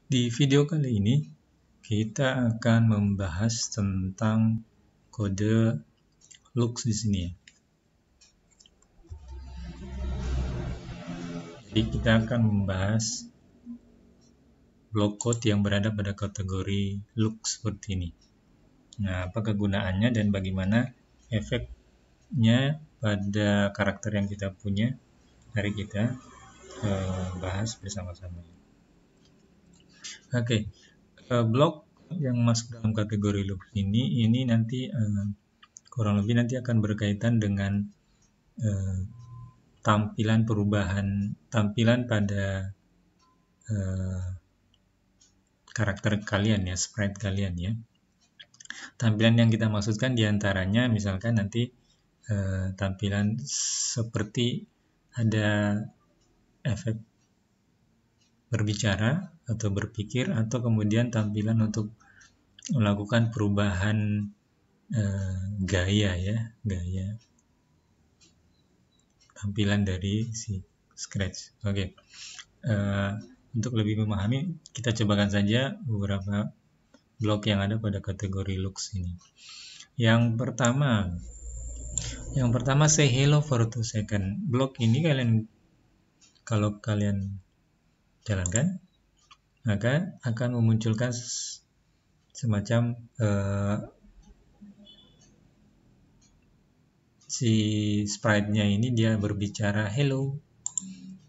Di video kali ini kita akan membahas tentang kode looks di sini ya. Jadi kita akan membahas block code yang berada pada kategori looks seperti ini. Nah, apa kegunaannya dan bagaimana efeknya pada karakter yang kita punya? Mari kita bahas bersama-sama. Oke, blok yang masuk dalam kategori looks ini nanti kurang lebih nanti akan berkaitan dengan tampilan pada karakter kalian ya, sprite kalian ya. Tampilan yang kita maksudkan diantaranya misalkan nanti tampilan seperti ada efek berbicara atau berpikir, atau kemudian tampilan untuk melakukan perubahan gaya tampilan dari si Scratch. Oke. Untuk lebih memahami, kita cobakan saja beberapa blok yang ada pada kategori looks ini. Yang pertama say hello for 2 second. Blok ini kalau kalian jalankan, maka akan memunculkan semacam si sprite-nya ini dia berbicara hello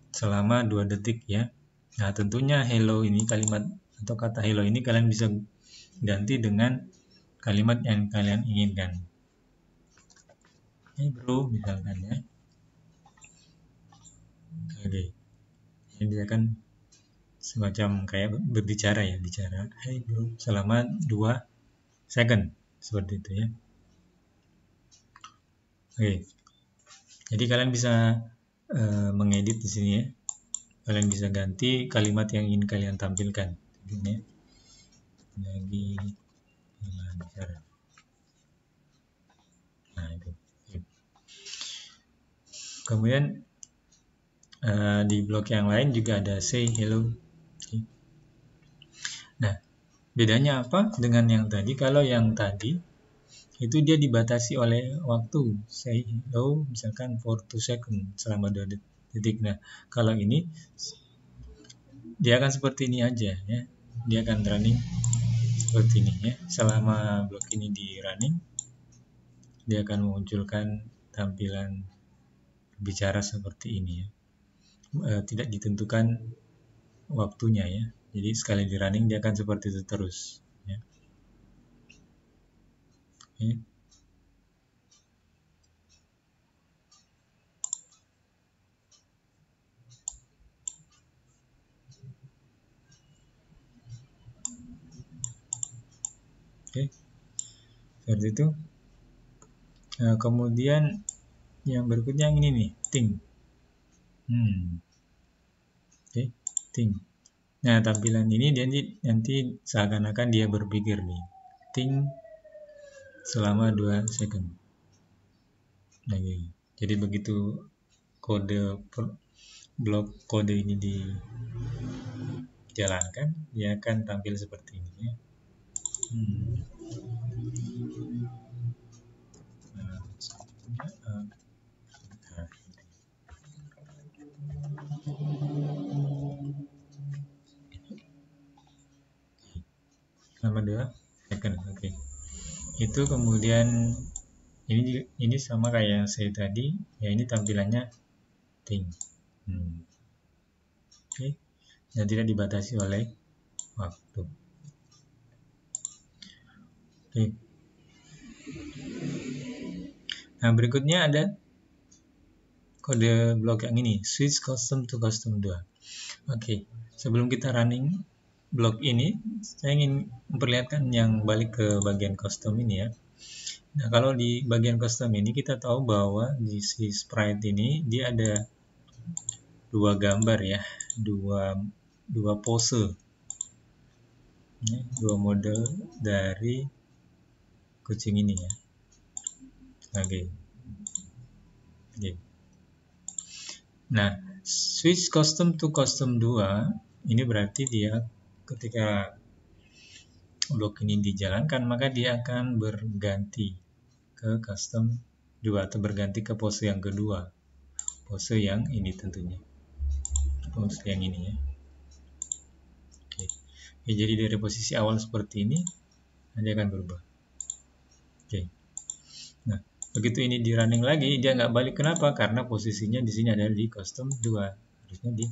selama 2 detik ya. Nah, tentunya hello ini, kalimat atau kata hello ini kalian bisa ganti dengan kalimat yang kalian inginkan. Hey bro, misalkan ya. Oke. Ini dia kan semacam kayak berbicara ya, bicara hey bro selama 2 second seperti itu ya. Oke. Jadi kalian bisa mengedit di sini ya. Kalian bisa ganti kalimat yang ingin kalian tampilkan. Ini lagi bicara. Nah itu. Kemudian di blok yang lain juga ada say hello. Nah, bedanya apa dengan yang tadi? Kalau yang tadi itu dia dibatasi oleh waktu, say hello misalkan for 2 second selama 2 detik. Nah, kalau ini dia akan seperti ini aja ya. Dia akan running seperti ini ya. Selama blok ini di running, dia akan memunculkan tampilan bicara seperti ini ya. Tidak ditentukan waktunya ya. Jadi sekali di running dia akan seperti itu terus ya. Oke. Oke. Seperti itu. Nah, kemudian yang berikutnya yang ini nih, think. Oke, think. Nah, tampilan ini nanti seakan-akan dia berpikir nih. Think selama 2 second. Lagi. Jadi begitu blok kode ini dijalankan, dia akan tampil seperti ini ya. Selama 2 second. Oke. Itu kemudian ini sama kayak yang saya tadi ya, ini tampilannya think. Oke. Dan tidak dibatasi oleh waktu. Oke. Nah, berikutnya ada kode blok yang ini, switch custom to custom 2. Oke. Sebelum kita running blok ini, saya ingin memperlihatkan yang balik ke bagian custom ini ya. Nah, kalau di bagian custom ini kita tahu bahwa di si sprite ini dia ada 2 gambar ya, dua pose, 2 model dari kucing ini ya. Oke. Nah, switch custom to custom 2 ini berarti dia ketika blok ini dijalankan, maka dia akan berganti ke custom 2 atau berganti ke pose yang kedua, pose yang ini tentunya, pose yang ini ya. Oke. Oke, jadi dari posisi awal seperti ini nanti akan berubah. Oke. Nah, begitu ini di running lagi, dia nggak balik. Kenapa? Karena posisinya di sini ada di custom 2. Harusnya di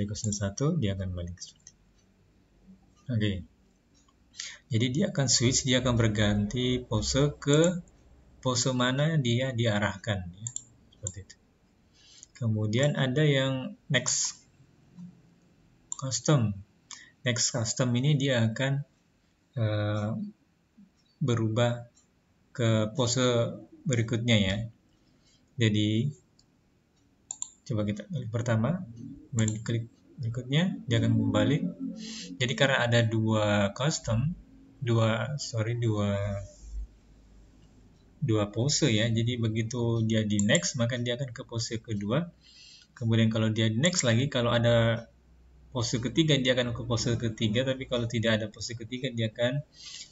custom 1 dia akan balik seperti ini. Oke. Jadi dia akan switch, dia akan berganti pose ke pose mana dia diarahkan ya. Seperti itu. Kemudian ada yang next custom. Next custom ini dia akan berubah ke pose berikutnya ya. Jadi coba kita klik pertama, kemudian klik berikutnya dia akan kembali. Jadi karena ada dua custom, dua pose ya. Jadi begitu dia di next, maka dia akan ke pose kedua. Kemudian kalau dia next lagi, kalau ada pose ketiga dia akan ke pose ketiga, tapi kalau tidak ada pose ketiga dia akan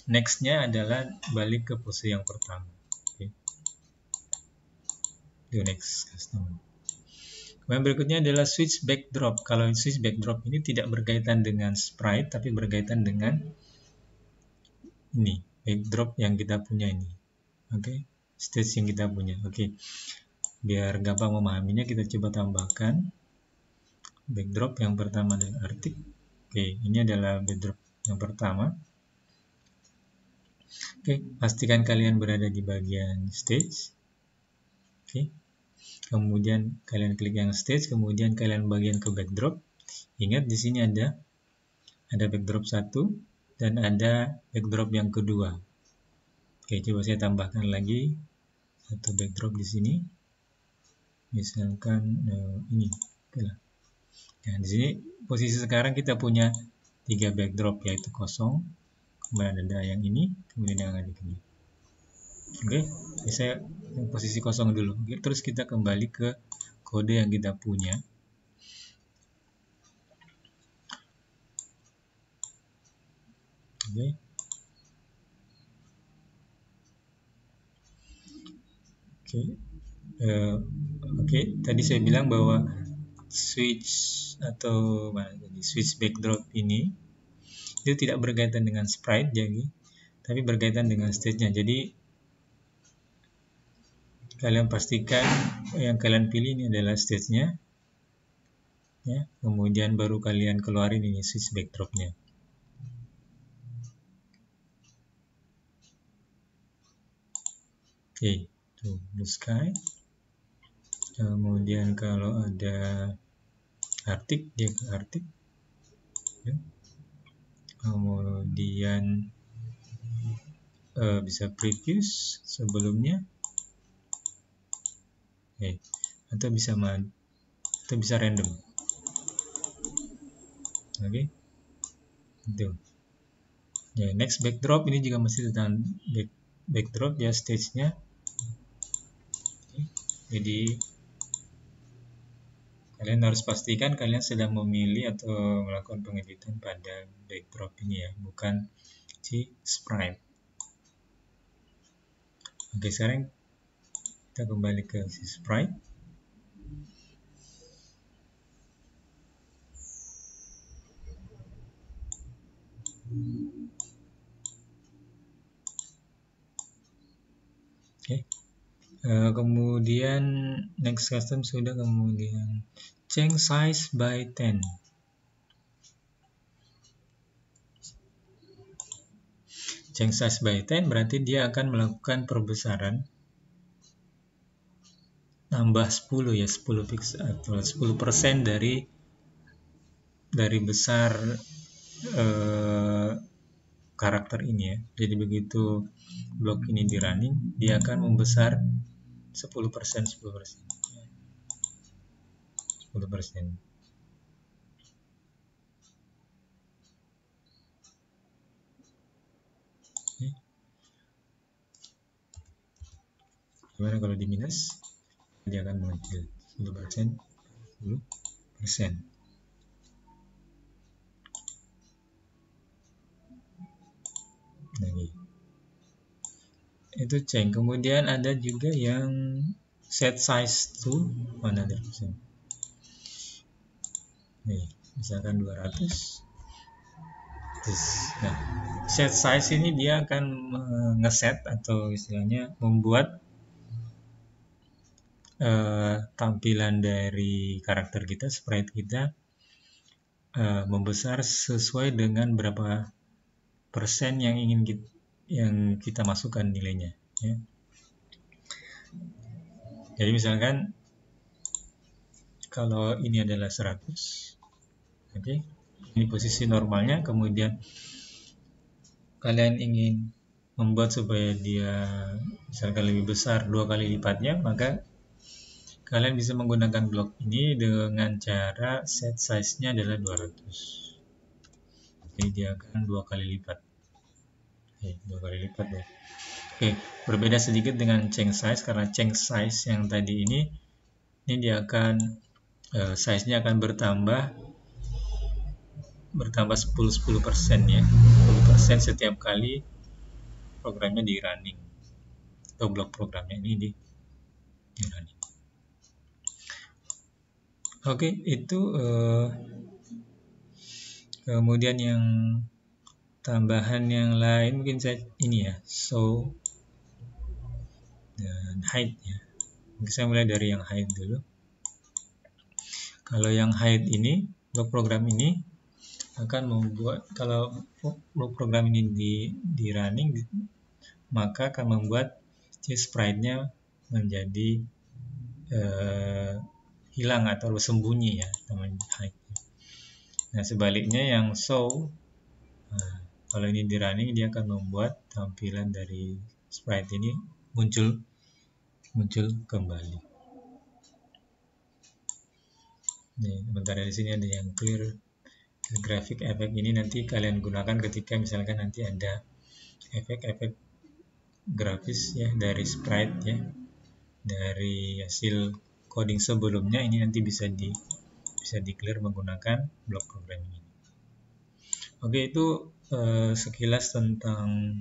next-nya adalah balik ke pose yang pertama. Oke. The next custom. Kemudian berikutnya adalah switch backdrop. Kalau switch backdrop ini tidak berkaitan dengan sprite, tapi berkaitan dengan ini backdrop yang kita punya ini. Oke, stage yang kita punya. Oke, biar gampang memahaminya kita coba tambahkan backdrop yang pertama dan artik. Oke, ini adalah backdrop yang pertama. Oke, pastikan kalian berada di bagian stage. Oke, kemudian kalian klik yang stage, kemudian kalian bagian ke backdrop. Ingat di sini ada backdrop 1 dan ada backdrop yang kedua. Oke, coba saya tambahkan lagi satu backdrop di sini. Misalkan ini. Oke lah. Nah, di sini posisi sekarang kita punya 3 backdrop, yaitu kosong, kemudian ada yang ini, kemudian yang ada ini. Oke, saya posisi kosong dulu. Oke, terus kita kembali ke kode yang kita punya. Oke. Oke, tadi saya bilang bahwa switch atau switch backdrop ini itu tidak berkaitan dengan sprite jadi, tapi berkaitan dengan stage-nya. Jadi kalian pastikan yang kalian pilih ini adalah stage-nya ya, kemudian baru kalian keluarin ini switch backdrop-nya. Oke, tuh blue sky. Kemudian kalau ada artik, dia ke artik ya. Kemudian bisa previous sebelumnya, atau bisa random. Oke, itu ya. Next backdrop ini juga masih tentang backdrop ya, stage-nya. Jadi kalian harus pastikan kalian sedang memilih atau melakukan pengeditan pada backdrop ini ya, bukan si sprite. Oke, sekarang kita kembali ke si sprite. Oke. Kemudian next custom sudah, kemudian change size by 10. Change size by 10 berarti dia akan melakukan perbesaran tambah 10 ya, 10 pixel atau 10% dari besar karakter ini ya. Jadi begitu blok ini di running, dia akan membesar 10%. 10%. Gimana kalau di minus? Dia akan mengecil 10%. itu change. Kemudian ada juga yang set size to 100%. Nih, misalkan 200. Nah, set size ini dia akan ngeset atau istilahnya membuat tampilan dari karakter kita, sprite kita membesar sesuai dengan berapa persen yang ingin kita masukkan nilainya, ya. Jadi misalkan kalau ini adalah 100, oke, ini posisi normalnya, kemudian kalian ingin membuat supaya dia misalkan lebih besar 2 kali lipatnya, maka kalian bisa menggunakan blok ini dengan cara set size-nya adalah 200. Jadi dia akan 2 kali lipat. Oke, 2 kali lipat ya. Oke, berbeda sedikit dengan change size, karena change size yang tadi ini dia akan size-nya akan bertambah 10% ya. 10% setiap kali programnya di running atau blok programnya ini di running. Oke, itu kemudian yang tambahan yang lain mungkin saya ini ya, show dan hide ya. Mungkin saya mulai dari yang hide dulu. Kalau yang hide ini, blok program ini akan membuat, kalau blok program ini di running, maka akan membuat si sprite-nya menjadi hilang atau sembunyi ya, namanya hide. Nah, sebaliknya yang show, kalau ini di running, dia akan membuat tampilan dari sprite ini muncul kembali. Nih, sebentar di sini ada yang clear graphic effect. Ini nanti kalian gunakan ketika misalkan nanti ada efek-efek grafis ya dari sprite ya, dari hasil coding sebelumnya, ini nanti bisa di clear menggunakan blok program ini. Oke, itu sekilas tentang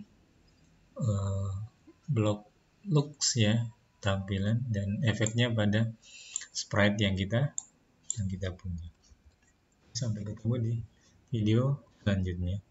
blok looks ya, tampilan dan efeknya pada sprite yang kita punya. Sampai ketemu di video selanjutnya.